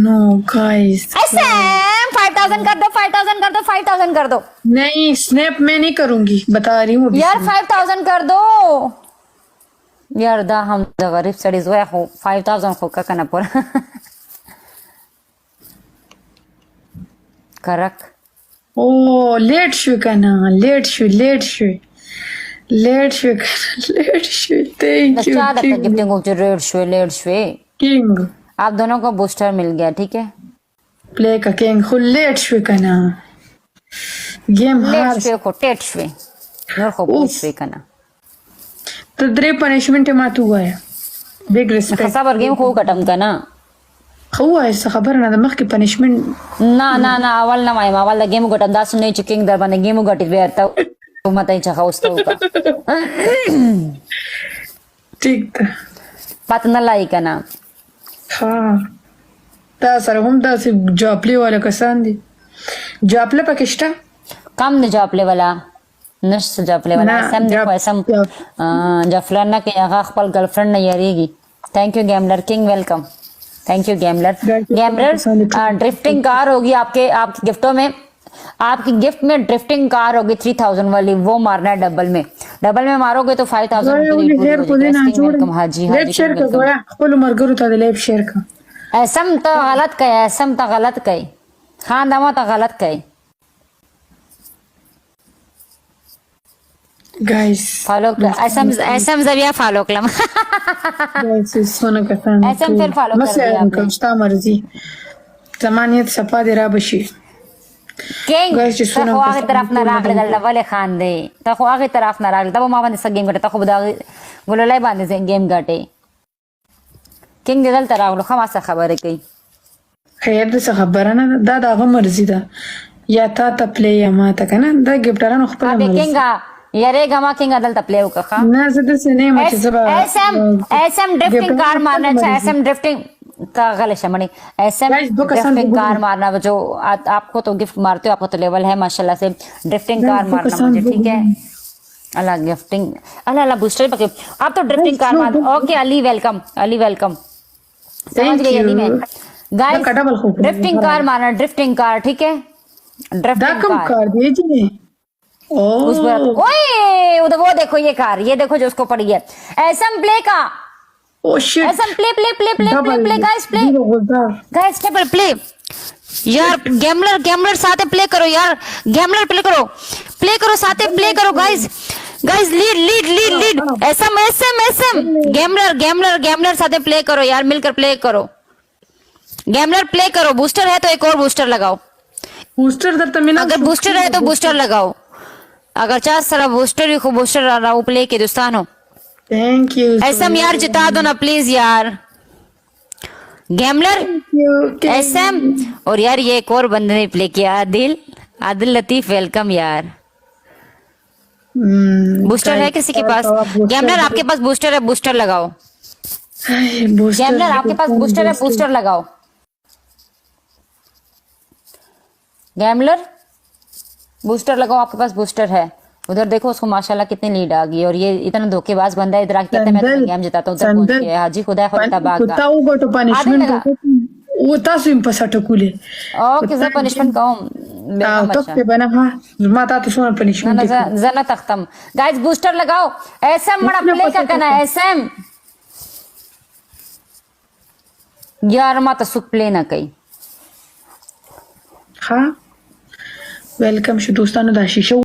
No guys, SM 5000 कर दो, 5000 कर दो, 5000 कर दो नहीं स्नैप मैं नहीं करूंगी, बता रही हूँ अभी यार, से। 5000 कर दो यार. दा हम द गरीब स्टडीज वे हो 5000 को का करना पड़ा. करक ओ लेट शो करना, लेट शो थैंक यू अच्छा था गिफ्टिंग को जो रेड शवे किंग आप दोनों को बूस्टर मिल गया. ठीक है, प्ले का किंग खुद लेट शो करना गेम लेट हार शवे को टेट शवे नोर को बूस्ट शवे करना तो द्रे पनिशमेंट मात हुआ है बिग रिस्पेक्ट खसाबर गेम को कटम करना हुआ है खबर ना मख की पनिशमेंट ना अवल ना माय अवल गेम गटम दास नहीं चिकिंग दर बने गेम गटित बेरता मत ही चखा उस्तो का ठीक था पत न लाई करना. हाँ ता सर हम दा से जॉपले वाला कसान दी जॉपले पकिस्ता कम न जापले वाला नस जापले वाला ना, सम देखो सम जफलर ना के यहाँ खपल गर्लफ्रेंड नहीं यारेगी. थैंक यू गैमलर किंग, वेलकम. थैंक यू गैमलर. गैमलर ड्रिफ्टिंग कार होगी आपके गिफ्टों में. आपकी गिफ्ट में ड्रिफ्टिंग कार होगी 3000 वाली, वो मारना है डबल में मारोगे तो 5000 वेलकम. हाँ जी लेफ्ट शेयर का गोया खोलो मर गरु था लेफ्ट शेयर का ऐसम तो गलत कहे, ऐसम तो गलत कहे, खान दामा तो गलत कहे. गाइस फॉलो ऐसम जरिया फॉलो कलम गाइस सोना कसान ऐसम फिर फॉलो कर दिया आपने. कष्टा मर्जी जमानियत सपा दे राबशी किंग Guys, just तखो wanna आगे तरफ ना रागले दल वाले खान दे तखो आगे तरफ ना रागले तब मां बंद गेम गटे तखो बदा गोललाई बांधे से गेम गटे किंग दल तरागलो खमास खबर है कई खैर से खबर ना दादा को मर्जी दा या था प्ले या मा था ना दा गिफ्टरा न खपला अब किंग यारे गमा किंग दल तप्ले का खा ना से से नहीं मच जबा एसएम ड्रिफ्टिंग कार मारना चाहिए. एसएम ड्रिफ्टिंग का गलत शमणी एसएम Guys, दो कसान ड्रिफ्टिंग को कार मारना जो आपको तो गिफ्ट मारते हो, आपको तो लेवल है माशाल्लाह से. ड्रिफ्टिंग कार दो मारना कसान मुझे को ठीक है. अल्लाह गिफ्टिंग अल्लाह बूस्टर पके आप तो ड्रिफ्टिंग कार मार. Okay Ali welcome, Ali welcome. समझ गई अली में गाइस. का डबल खूब ड्रिफ्टिंग कार मारना, ड्रिफ्टिंग कार ठीक है. दा ड्रिफ्टिंग कम कार कर दीजिए उस पर ओ ओए उधर वो देखो ये कार, ये देखो जो उसको पड़ी है. एसएम प्ले का oh shit SM play guys table play यार. गैमलर साथे प्ले करो यार, गैमलर प्ले करो साथे प्ले करो गाइस लीड एसएम गैमलर साथे प्ले करो यार, मिलकर प्ले करो. गैमलर प्ले करो. बूस्टर है तो एक और बूस्टर लगाओ. बूस्टर दर तमिना अगर बूस्टर है तो बूस्टर लगाओ. अगर 4 सारा बूस्टर ही खूब बूस्टर आ रहा हूँ प्ले के दोस्तानों. थैंक यू एसएम यार जिता दो ना प्लीज यार. गैमलर एसएम और यार ये एक और बंदे ने प्ले किया, आदिल लतीफ वेलकम यार. बूस्टर है किसी के पास? गैमलर आपके पास बूस्टर है, बूस्टर लगाओ. गैमलर आपके पास बूस्टर है, बूस्टर लगाओ. गैमलर बूस्टर लगाओ, आपके पास बूस्टर है. उधर देखो उसको माशाल्लाह कितनी लीड आ गई. और ये इतना धोखेबाज बंदा है, इधर आके कहता है मैं तो गेम जिताता हूं. उधर पहुंच गया हाजी खुदा खुदा बाग कुत्ता वो तो पनिशमेंट वो तासु इम पसटकुले ओके ज़ पनिशमेंट कहूं तो पे बना हां माता तो सोना पनिशमेंट ज़ना तख्तम. गाइस बूस्टर लगाओ. एसएम बड़ा प्ले का करना है. एसएम यार माता सुख प्ले ना कई. हाँ वेलकम शु दोस्तानो दा शीशो